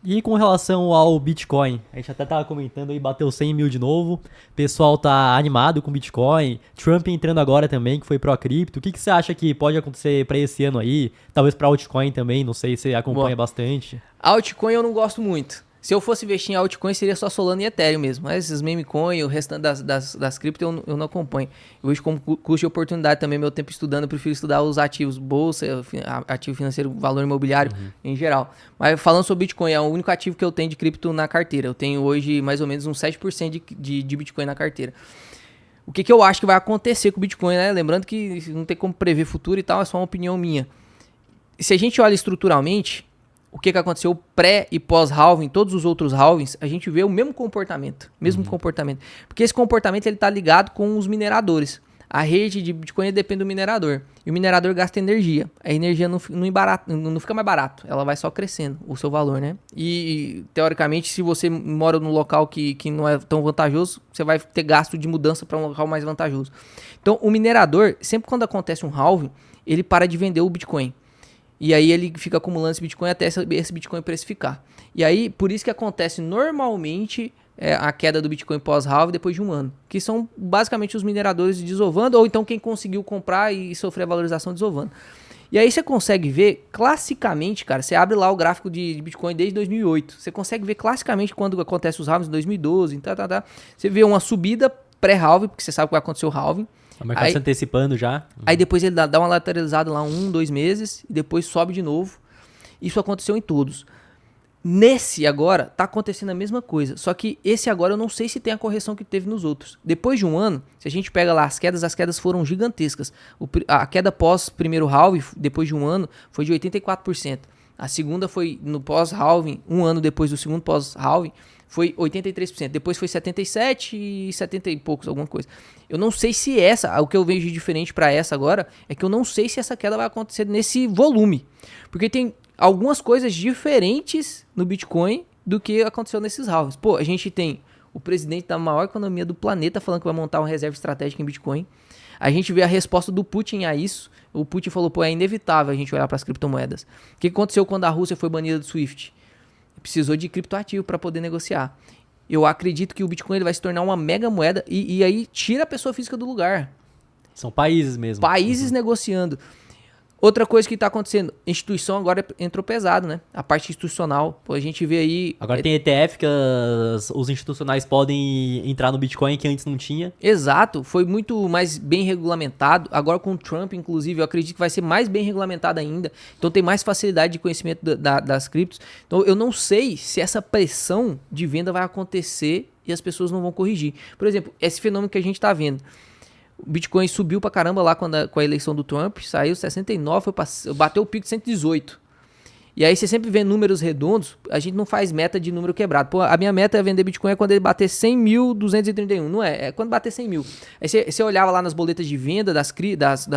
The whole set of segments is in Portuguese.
E com relação ao Bitcoin, a gente até tava comentando aí, bateu 100 mil de novo, o pessoal tá animado com Bitcoin, Trump entrando agora também, que foi pro cripto, o que você acha que pode acontecer pra esse ano aí? Talvez pra altcoin também, não sei se você acompanha Bom, bastante. altcoin eu não gosto muito. Se eu fosse investir em altcoin, seria só Solana e Ethereum mesmo. Mas esses meme coin, o restante das cripto, eu não acompanho. Eu vejo como custo de oportunidade também, meu tempo estudando, eu prefiro estudar os ativos, bolsa, ativo financeiro, valor imobiliário em geral. Mas falando sobre Bitcoin, é o único ativo que eu tenho de cripto na carteira. Eu tenho hoje mais ou menos uns 7% de Bitcoin na carteira. O que eu acho que vai acontecer com o Bitcoin, né? Lembrando que não tem como prever futuro e tal, é só uma opinião minha. Se a gente olha estruturalmente, o que aconteceu pré e pós-halving, todos os outros halvings, a gente vê o mesmo comportamento. Mesmo comportamento. Porque esse comportamento ele está ligado com os mineradores. A rede de Bitcoin depende do minerador. E o minerador gasta energia. A energia não fica mais barato. Ela vai só crescendo, o seu valor, né? E, teoricamente, se você mora num local que não é tão vantajoso, você vai ter gasto de mudança para um local mais vantajoso. Então, o minerador, sempre quando acontece um halving, ele para de vender o Bitcoin. E aí ele fica acumulando esse Bitcoin até esse Bitcoin precificar. E aí, por isso que acontece normalmente a queda do Bitcoin pós-halving depois de um ano. Que são basicamente os mineradores desovando, ou então quem conseguiu comprar e sofrer a valorização desovando. E aí você consegue ver classicamente, cara, você abre lá o gráfico de Bitcoin desde 2008. Você consegue ver classicamente quando acontece os halvings em 2012, Você vê uma subida pré-halving, porque você sabe que vai acontecer o halving. O mercado se Aí, antecipando já. Aí depois ele dá uma lateralizada lá 1, 2 meses e depois sobe de novo. Isso aconteceu em todos. Nesse agora, tá acontecendo a mesma coisa. Só que esse agora eu não sei se tem a correção que teve nos outros. Depois de um ano, se a gente pega lá as quedas foram gigantescas. A queda pós primeiro halving, depois de um ano, foi de 84%. A segunda foi no pós-halving, um ano depois do segundo pós-halving, foi 83%. Depois foi 77% e 70 e poucos, alguma coisa. Eu não sei se o que eu vejo de diferente para essa agora, é que eu não sei se essa queda vai acontecer nesse volume. Porque tem algumas coisas diferentes no Bitcoin do que aconteceu nesses halvings. Pô, a gente tem o presidente da maior economia do planeta falando que vai montar uma reserva estratégica em Bitcoin. A gente vê a resposta do Putin a isso. O Putin falou, pô, é inevitável a gente olhar para as criptomoedas. O que aconteceu quando a Rússia foi banida do SWIFT? Precisou de criptoativo para poder negociar. Eu acredito que o Bitcoin ele vai se tornar uma mega moeda e aí tira a pessoa física do lugar. São países mesmo. Países negociando. Outra coisa que está acontecendo, instituição agora entrou pesado, né? A parte institucional, pô, a gente vê aí... Agora tem ETF que os institucionais podem entrar no Bitcoin que antes não tinha. Exato, foi muito mais bem regulamentado. Agora com o Trump, inclusive, eu acredito que vai ser mais bem regulamentado ainda. Então tem mais facilidade de conhecimento das criptos. Então eu não sei se essa pressão de venda vai acontecer e as pessoas não vão corrigir. Por exemplo, esse fenômeno que a gente está vendo. O Bitcoin subiu pra caramba lá com a eleição do Trump, saiu 69, bateu o pico de 118. E aí você sempre vê números redondos, a gente não faz meta de número quebrado. Pô, a minha meta é vender Bitcoin quando ele bater 100.231, não é? É quando bater 100 mil. Aí você olhava lá nas boletas de venda das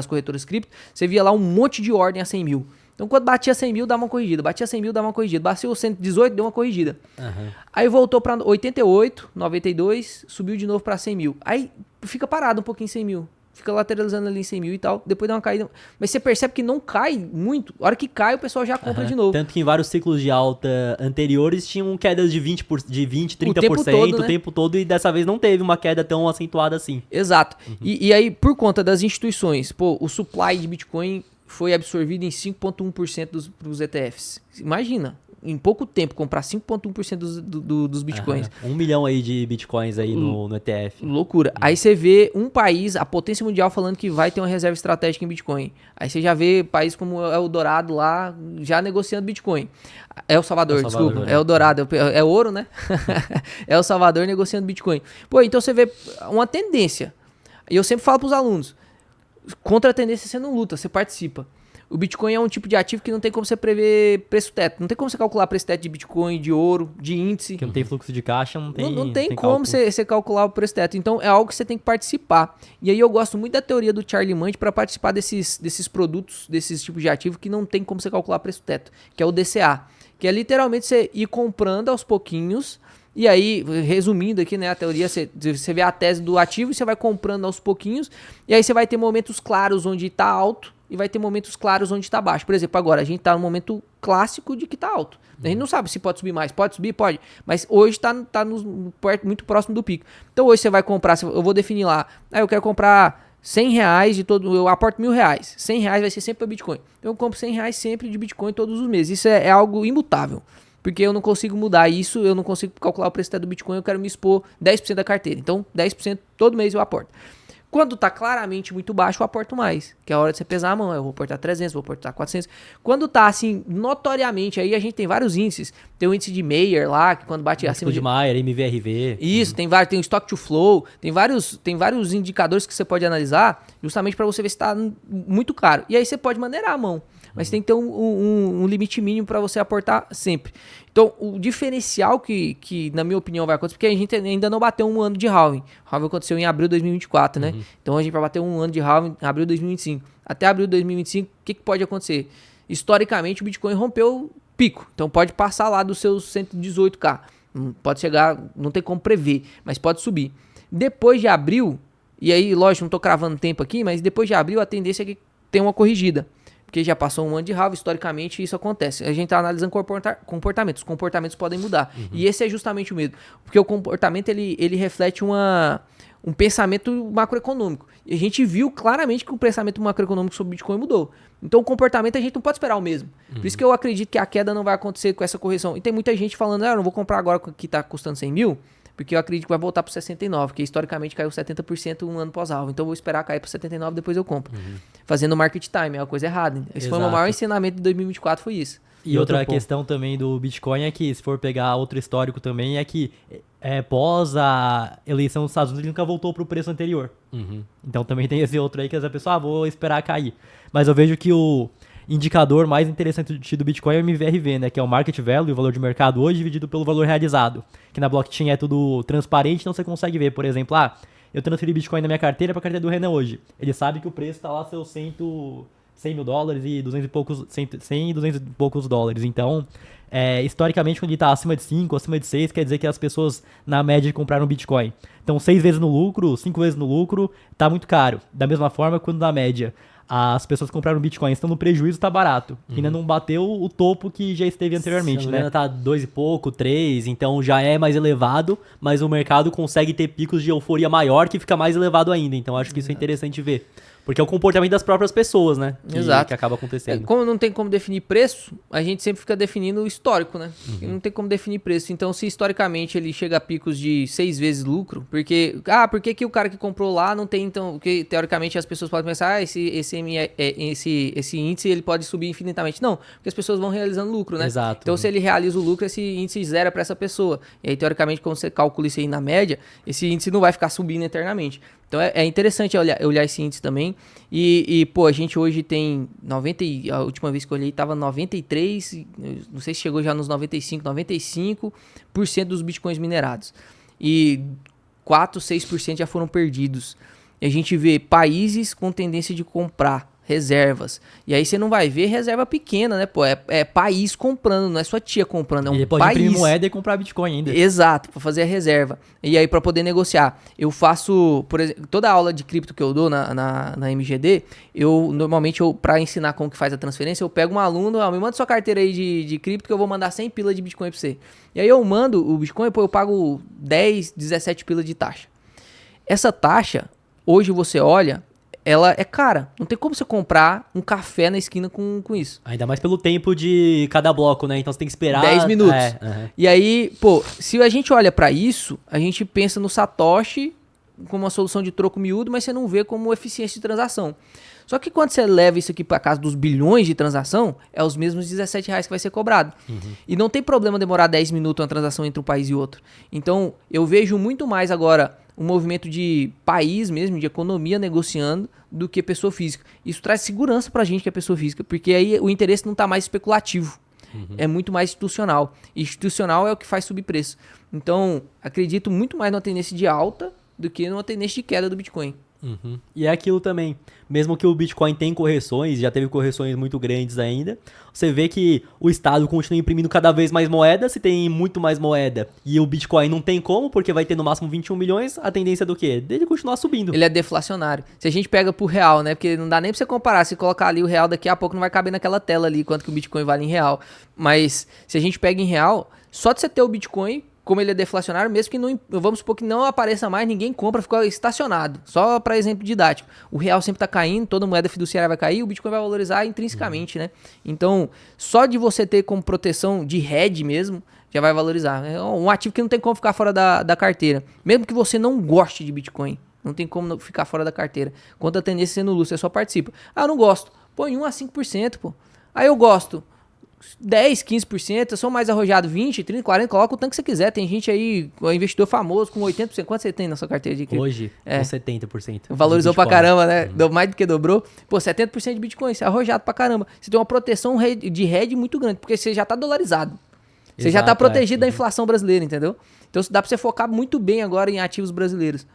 corretoras cripto, você via lá um monte de ordem a 100 mil. Então quando batia 100 mil, dava uma corrigida. Batia 100 mil, dava uma corrigida. Bateu 118, deu uma corrigida. Uhum. Aí voltou pra 88, 92, subiu de novo pra 100 mil. Aí fica parado um pouquinho em 100 mil. Fica lateralizando ali em 100 mil e tal. Depois dá uma caída. Mas você percebe que não cai muito. A hora que cai, o pessoal já compra de novo. Tanto que em vários ciclos de alta anteriores tinham quedas de 20 30% tempo todo, né? o tempo todo, e dessa vez não teve uma queda tão acentuada assim. Exato. E aí, por conta das instituições, pô, o supply de Bitcoin foi absorvido em 5,1% dos ETFs. Imagina, em pouco tempo, comprar 5,1% dos Bitcoins. 1 milhão aí de Bitcoins aí no ETF. Loucura. Aí você vê um país, a potência mundial, falando que vai ter uma reserva estratégica em Bitcoin. Aí você já vê país como El Dorado lá, já negociando Bitcoin. El Salvador, desculpa. Né? El Dorado, é ouro, né? El Salvador negociando Bitcoin. Pô, então você vê uma tendência. E eu sempre falo pros alunos, contra a tendência você não luta, você participa. O Bitcoin é um tipo de ativo que não tem como você prever preço teto. Não tem como você calcular preço teto de Bitcoin, de ouro, de índice. Que não tem fluxo de caixa, não tem. Não tem como você calcular o preço teto. Então é algo que você tem que participar. E aí eu gosto muito da teoria do Charlie Munger para participar desses produtos, desses tipos de ativo que não tem como você calcular preço teto, que é o DCA. Que é literalmente você ir comprando aos pouquinhos E aí, resumindo aqui, né, a teoria, você vê a tese do ativo e você vai comprando aos pouquinhos, e aí você vai ter momentos claros onde tá alto e vai ter momentos claros onde tá baixo. Por exemplo, agora a gente tá no momento clássico de que tá alto. A gente não sabe se pode subir mais. Pode subir? Pode. Mas hoje tá muito próximo do pico. Então hoje você vai comprar, eu vou definir lá, eu quero comprar R$100 de todo, eu aporto R$1.000. R$100 vai ser sempre para Bitcoin. Eu compro R$100 sempre de Bitcoin todos os meses. Isso é algo imutável. Porque eu não consigo mudar isso, eu não consigo calcular o preço do Bitcoin, eu quero me expor 10% da carteira. Então, 10% todo mês eu aporto. Quando tá claramente muito baixo, eu aporto mais. Que é a hora de você pesar a mão. Eu vou aportar 300, vou aportar 400. Quando tá assim, notoriamente, aí a gente tem vários índices. Tem o índice de Mayer lá, que quando bate acima de Mayer, MVRV. Isso, tem vários, tem o Stock to Flow, tem vários indicadores que você pode analisar, justamente para você ver se tá muito caro. E aí você pode maneirar a mão. Mas tem que ter um limite mínimo para você aportar sempre. Então, o diferencial que, na minha opinião, vai acontecer, porque a gente ainda não bateu um ano de halving. O halving aconteceu em abril de 2024, né? Então, a gente vai bater um ano de halving em abril de 2025. Até abril de 2025, o que pode acontecer? Historicamente, o Bitcoin rompeu o pico. Então, pode passar lá dos seus 118k. Pode chegar, não tem como prever, mas pode subir. Depois de abril, e aí, lógico, não estou cravando tempo aqui, mas depois de abril, a tendência é que tenha uma corrigida. Porque já passou um ano de halving, historicamente isso acontece. A gente está analisando comportamentos. Os comportamentos podem mudar. E esse é justamente o medo. Porque o comportamento, ele reflete um pensamento macroeconômico. E a gente viu claramente que o pensamento macroeconômico sobre o Bitcoin mudou. Então o comportamento a gente não pode esperar o mesmo. Por isso que eu acredito que a queda não vai acontecer com essa correção. E tem muita gente falando, eu não vou comprar agora que está custando 100 mil, porque eu acredito que vai voltar para 69, porque historicamente caiu 70% um ano pós-alvo. Então eu vou esperar cair para 79, depois eu compro. Fazendo market time, é uma coisa errada. Esse foi o meu maior ensinamento de 2024, foi isso. E outra questão também do Bitcoin é que, se for pegar outro histórico também, é que pós a eleição dos Estados Unidos, ele nunca voltou pro preço anterior. Então também tem esse outro aí que a pessoa, vou esperar cair. Mas eu vejo que o indicador mais interessante do Bitcoin é o MVRV, né? Que é o Market Value, o valor de mercado hoje, dividido pelo valor realizado. Que na blockchain é tudo transparente, então você consegue ver, por exemplo, eu transferi Bitcoin da minha carteira para a carteira do Renan hoje. Ele sabe que o preço está lá seus $100 mil e 200 e poucos, 100 e 200 e poucos dólares. Então, historicamente, quando ele está acima de 5, acima de 6, quer dizer que as pessoas, na média, compraram Bitcoin. Então, 6 vezes no lucro, 5 vezes no lucro, tá muito caro. Da mesma forma, quando na média as pessoas compraram Bitcoin, estão no prejuízo, tá barato. Ainda não bateu o topo que já esteve anteriormente, né? Ainda tá 2 e pouco, 3, então já é mais elevado, mas o mercado consegue ter picos de euforia maior que fica mais elevado ainda. Então acho que isso é interessante ver. Porque é o comportamento das próprias pessoas, né? Exato. Que acaba acontecendo. Como não tem como definir preço, a gente sempre fica definindo o histórico, né? Não tem como definir preço. Então, se historicamente ele chega a picos de 6 vezes lucro, porque... por que o cara que comprou lá não tem, então... Porque, teoricamente, as pessoas podem pensar, esse índice ele pode subir infinitamente. Não, porque as pessoas vão realizando lucro, né? Exato. Então, se ele realiza o lucro, esse índice zera para essa pessoa. E aí, teoricamente, quando você calcula isso aí na média, esse índice não vai ficar subindo eternamente. Então, é interessante olhar esse índice também. Pô, a gente hoje tem 90, a última vez que eu olhei tava 93, não sei se chegou já nos 95% dos bitcoins minerados. E 4, 6% já foram perdidos. E a gente vê países com tendência de comprar reservas. E aí você não vai ver reserva pequena, né? Pô, é país comprando, não é sua tia comprando, é um país. Ele pode imprimir moeda e comprar Bitcoin ainda. Exato, para fazer a reserva. E aí para poder negociar. Eu faço, por exemplo, toda a aula de cripto que eu dou na MGD, normalmente para ensinar como que faz a transferência, eu pego um aluno, me manda sua carteira aí de cripto que eu vou mandar 100 pila de Bitcoin para você. E aí eu mando o Bitcoin, pô, eu pago 10, 17 pila de taxa. Essa taxa, hoje você olha, ela é cara. Não tem como você comprar um café na esquina com isso. Ainda mais pelo tempo de cada bloco, né? Então você tem que esperar 10 minutos. E aí, pô, se a gente olha pra isso, a gente pensa no Satoshi como uma solução de troco miúdo, mas você não vê como eficiência de transação. Só que quando você leva isso aqui para casa dos bilhões de transação, é os mesmos R$17 que vai ser cobrado. E não tem problema demorar 10 minutos uma transação entre um país e outro. Então, eu vejo muito mais agora um movimento de país mesmo, de economia negociando, do que pessoa física. Isso traz segurança pra gente que é pessoa física, porque aí o interesse não tá mais especulativo. É muito mais institucional. E institucional é o que faz subir preço. Então, acredito muito mais numa tendência de alta do que numa tendência de queda do Bitcoin. Uhum. E é aquilo também, mesmo que o Bitcoin tem correções, já teve correções muito grandes ainda, você vê que o Estado continua imprimindo cada vez mais moeda, se tem muito mais moeda, e o Bitcoin não tem como, porque vai ter no máximo 21 milhões, a tendência é do quê? Dele continuar subindo. Ele é deflacionário. Se a gente pega pro real, né? Porque não dá nem pra você comparar. Se colocar ali o real, daqui a pouco não vai caber naquela tela ali, quanto que o Bitcoin vale em real. Mas se a gente pega em real, só de você ter o Bitcoin, como ele é deflacionário, mesmo que não, vamos supor que não apareça mais, ninguém compra, fica estacionado. Só para exemplo didático. O real sempre tá caindo, toda moeda fiduciária vai cair, o Bitcoin vai valorizar intrinsecamente, né? Então, só de você ter como proteção de hedge mesmo, já vai valorizar. É um ativo que não tem como ficar fora da carteira. Mesmo que você não goste de Bitcoin, não tem como ficar fora da carteira. Quanto a tendência sendo lucro, você só participa. Ah, eu não gosto. Põe 1 a 5%, pô. Aí eu gosto. 10, 15%, eu sou mais arrojado, 20, 30, 40, coloca o tanto que você quiser. Tem gente aí, investidor famoso, com 80%. Quanto você tem na sua carteira de cripto? Hoje, com 70%. Valorizou pra caramba, né? Mais do que dobrou. Pô, 70% de Bitcoin, você é arrojado pra caramba. Você tem uma proteção de hedge muito grande, porque você já tá dolarizado. Você já tá protegido da inflação brasileira, entendeu? Então dá pra você focar muito bem agora em ativos brasileiros.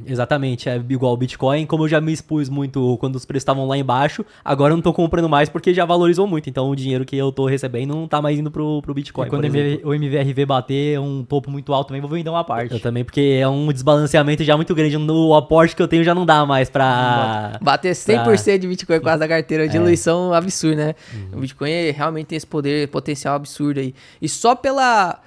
Exatamente, é igual o Bitcoin, como eu já me expus muito quando os preços estavam lá embaixo, agora eu não tô comprando mais porque já valorizou muito, então o dinheiro que eu tô recebendo não tá mais indo pro Bitcoin. E quando o MVRV bater um topo muito alto também, vou vender uma parte. Eu também, porque é um desbalanceamento já muito grande, no aporte que eu tenho já não dá mais pra... Bater 100% de Bitcoin quase da carteira, a diluição absurda, né? O Bitcoin realmente tem esse potencial absurdo aí. E só pela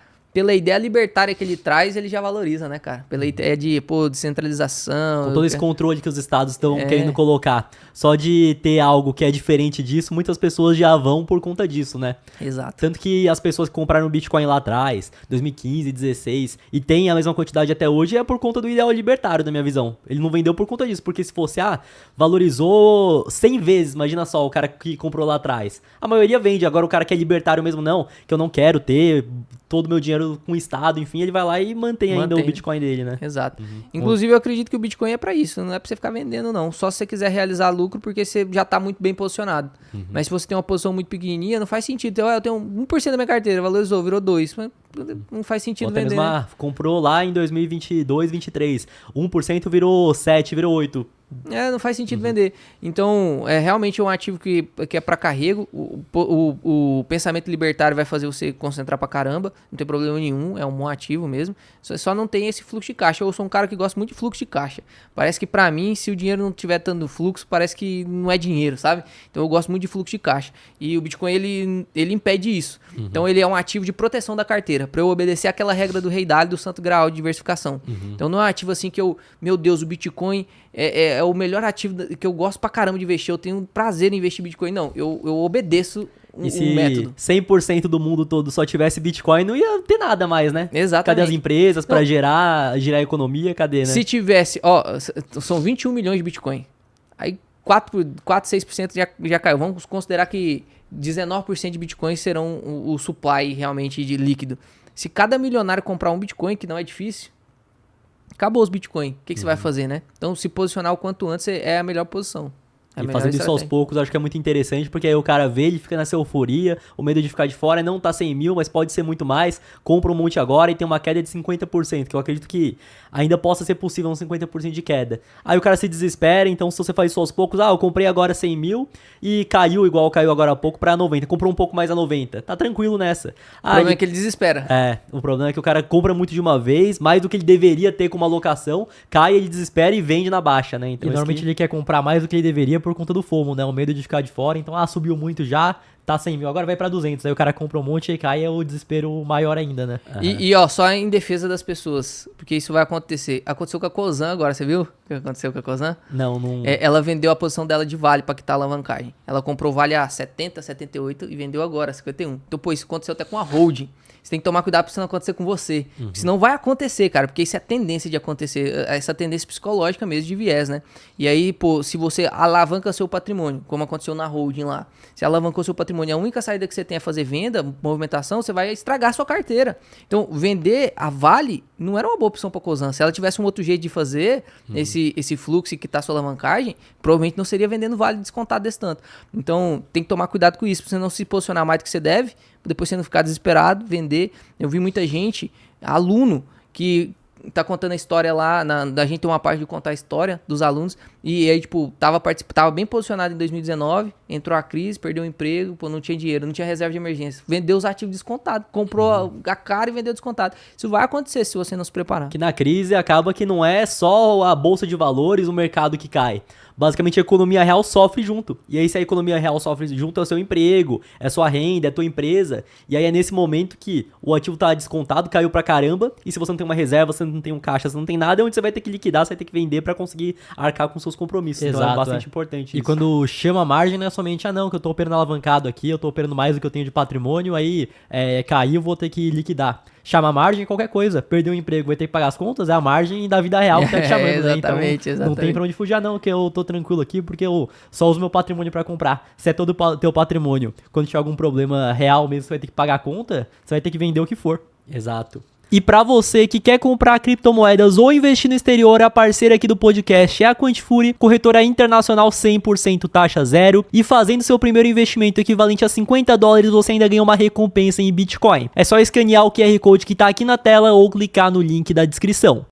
ideia libertária que ele traz, ele já valoriza, né, cara? Pela ideia de, descentralização. Com todo esse controle que os estados estão querendo colocar. Só de ter algo que é diferente disso, muitas pessoas já vão por conta disso, né? Exato. Tanto que as pessoas que compraram Bitcoin lá atrás, 2015, 2016, e tem a mesma quantidade até hoje, é por conta do ideal libertário, na minha visão. Ele não vendeu por conta disso, porque se fosse, valorizou 100 vezes, imagina só, o cara que comprou lá atrás. A maioria vende, agora o cara que é libertário mesmo não, que eu não quero ter todo o meu dinheiro com o Estado, enfim, ele vai lá e mantém ainda o Bitcoin dele, né? Exato. Inclusive, eu acredito que o Bitcoin é pra isso, não é pra você ficar vendendo, não. Só se você quiser realizar lucro, porque você já tá muito bem posicionado. Mas se você tem uma posição muito pequenininha, não faz sentido. Eu tenho 1% da minha carteira, valorizou, virou 2%. Mas não faz sentido vender, né? Comprou lá em 2022, 2023. 1% virou 7, virou 8. Não faz sentido vender. Então, realmente um ativo que é para carrego. O pensamento libertário vai fazer você concentrar pra caramba. Não tem problema nenhum, é um bom ativo mesmo. Só não tem esse fluxo de caixa. Eu sou um cara que gosta muito de fluxo de caixa. Parece que pra mim, se o dinheiro não tiver tanto fluxo, parece que não é dinheiro, sabe? Então eu gosto muito de fluxo de caixa. E o Bitcoin, ele impede isso. Então ele é um ativo de proteção da carteira, pra eu obedecer aquela regra do Rei Dalio do Santo Graal de diversificação. Então não é um ativo assim que meu Deus, o Bitcoin é o melhor ativo que eu gosto pra caramba de investir, eu tenho prazer em investir em Bitcoin. Não, eu obedeço um método. 100% do mundo todo só tivesse Bitcoin, não ia ter nada mais, né? Exatamente. Cadê as empresas pra girar a economia? Cadê, né? Se tivesse, são 21 milhões de Bitcoin. Aí 6% já caiu. Vamos considerar que 19% de Bitcoin serão o supply realmente de líquido. Se cada milionário comprar um Bitcoin, que não é difícil, acabou os Bitcoin. O que você vai fazer, né? Então, se posicionar o quanto antes é a melhor posição. E fazendo isso aos poucos, acho que é muito interessante, porque aí o cara vê, ele fica nessa euforia, o medo de ficar de fora, não tá 100 mil, mas pode ser muito mais, compra um monte agora e tem uma queda de 50%, que eu acredito que ainda possa ser possível um 50% de queda. Aí o cara se desespera, então se você faz isso aos poucos, eu comprei agora 100 mil e caiu igual caiu agora há pouco pra 90, comprou um pouco mais a 90, tá tranquilo nessa. O problema é que ele desespera. O problema é que o cara compra muito de uma vez, mais do que ele deveria ter com uma alocação, cai, ele desespera e vende na baixa, né? Então, e normalmente ele quer comprar mais do que ele deveria por conta do FOMO, né? O medo de ficar de fora. Então, subiu muito já, tá 100 mil, agora vai pra 200. Aí o cara compra um monte e cai, é o desespero maior ainda, né? E só em defesa das pessoas, porque isso vai acontecer. Aconteceu com a Cosan agora, você viu o que aconteceu com a Cosan? Não. Ela vendeu a posição dela de Vale pra quitar a alavancagem. Ela comprou Vale a 70, 78 e vendeu agora a 51. Então, isso aconteceu até com a holding. Você tem que tomar cuidado pra isso não acontecer com você. Senão vai acontecer, cara, porque isso é tendência de acontecer, essa tendência psicológica mesmo de viés, né? E aí, se você alavanca seu patrimônio, como aconteceu na holding lá, se alavancou seu patrimônio, a única saída que você tem é fazer venda, movimentação, você vai estragar sua carteira. Então, vender a Vale não era uma boa opção pra Cosan. Se ela tivesse um outro jeito de fazer esse fluxo e quitar sua alavancagem, provavelmente não seria vendendo Vale descontado desse tanto. Então, tem que tomar cuidado com isso, pra você não se posicionar mais do que você deve, depois você não ficar desesperado, vender. Eu vi muita gente, aluno, que tá contando a história lá, da gente tem uma parte de contar a história dos alunos, e aí, tipo, tava bem posicionado em 2019, entrou a crise, perdeu o emprego, pô, não tinha dinheiro, não tinha reserva de emergência, vendeu os ativos descontados, comprou a cara e vendeu descontado. Isso vai acontecer se você não se preparar. Que na crise acaba que não é só a bolsa de valores, o mercado que cai. Basicamente a economia real sofre junto. E aí se a economia real sofre junto é o seu emprego, é sua renda, é tua empresa. E aí é nesse momento que o ativo tá descontado, caiu pra caramba. E se você não tem uma reserva, você não tem um caixa, você não tem nada, é onde você vai ter que liquidar, você vai ter que vender pra conseguir arcar com seus compromissos. Exato, então é bastante importante E isso. quando chama a margem, não é somente, não, que eu tô operando alavancado aqui, eu tô operando mais do que eu tenho de patrimônio, aí caiu, vou ter que liquidar. Chama a margem, qualquer coisa. Perdeu o emprego, vai ter que pagar as contas, é a margem da vida real que tá te chamando, né? Então não tem pra onde fugir, não, que eu tô tranquilo aqui, porque eu só uso meu patrimônio pra comprar. Se é todo o teu patrimônio, quando tiver algum problema real mesmo, você vai ter que pagar a conta, você vai ter que vender o que for. Exato. E para você que quer comprar criptomoedas ou investir no exterior, a parceira aqui do podcast é a Quantifury, corretora internacional 100% taxa zero. E fazendo seu primeiro investimento equivalente a $50, você ainda ganha uma recompensa em Bitcoin. É só escanear o QR Code que tá aqui na tela ou clicar no link da descrição.